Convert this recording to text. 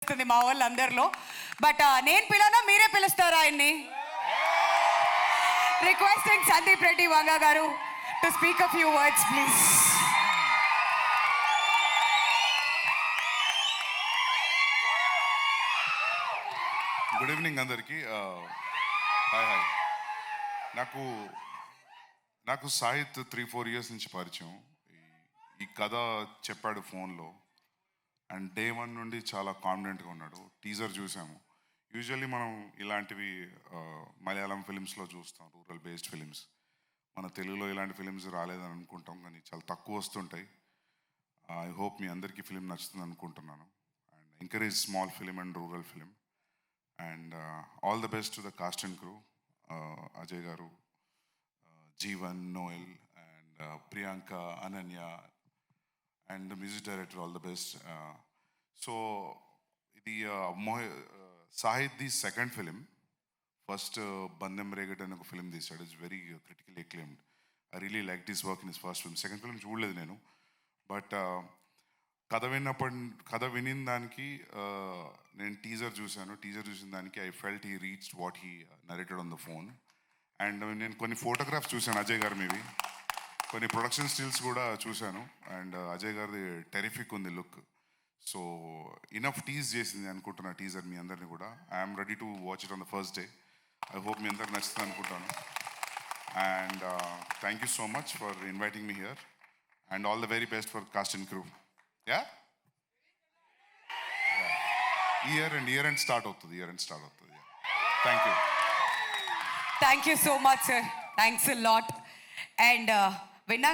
వస్తుంది మా వాళ్ళందరిలో. బట్ నేను పిలనా మీరే పిలుస్తారా ఆయన్ని? రిక్వెస్టింగ్ సందీప్ రెడ్డి వంగ గారు to speak a few words please. Good evening అందరికీ. Hi hi. నాకు సాహిత్ 3-4 ఇయర్స్ నుంచి పరిచయం. ఈ కథ చెప్పాడు ఫోన్లో అండ్ డే 1 నుండి చాలా కాన్ఫిడెంట్గా ఉన్నాడు. టీజర్ చూసాము. యూజువల్లీ మనం ఇలాంటివి మలయాళం ఫిలిమ్స్లో చూస్తాం, రూరల్ బేస్డ్ ఫిలిమ్స్. మన తెలుగులో ఇలాంటి ఫిలిమ్స్ రాలేదని అనుకుంటాం, కానీ చాలా తక్కువ వస్తుంటాయి. ఐ హోప్ మీ అందరికీ ఫిలిం నచ్చుతుంది అనుకుంటున్నాను. And encourage small film and rural film. And all the best to the cast and crew, Ajay Garu, Jeevan, Noel, and Priyanka, Ananya, and the music director, all the best. So, the Sahid, the second film, first Bandham Regat and a film this is very critically acclaimed. I really liked his work in his first film. Second film, చూడలేదు నేను. But కథ వినిన దానికి నేను teaser చూశాను. Teaser చూసిన దానికి I felt he reached what he narrated on the phone. And నేను కొన్ని ఫోటోగ్రాఫ్స్ చూశాను అజయ్ గారు, మీవి కొన్ని ప్రొడక్షన్ స్టిల్స్ కూడా చూశాను. అండ్ అజయ్ గారిది టెరిఫిక్ ఉంది లుక్. సో ఇనఫ్ టీజ్ చేసింది అనుకుంటున్నా టీజర్ మీ అందరినీ కూడా. I'm ready to watch it on the first day. I hope మీ అందరికి నచ్చుతుంది అనుకుంటాను. And thank you so much for inviting me here and all the very best for cast and crew. Yeah? Year end start అవుతుంది. Thank you. Thank you so much, sir. Thanks a lot. And విన్నాం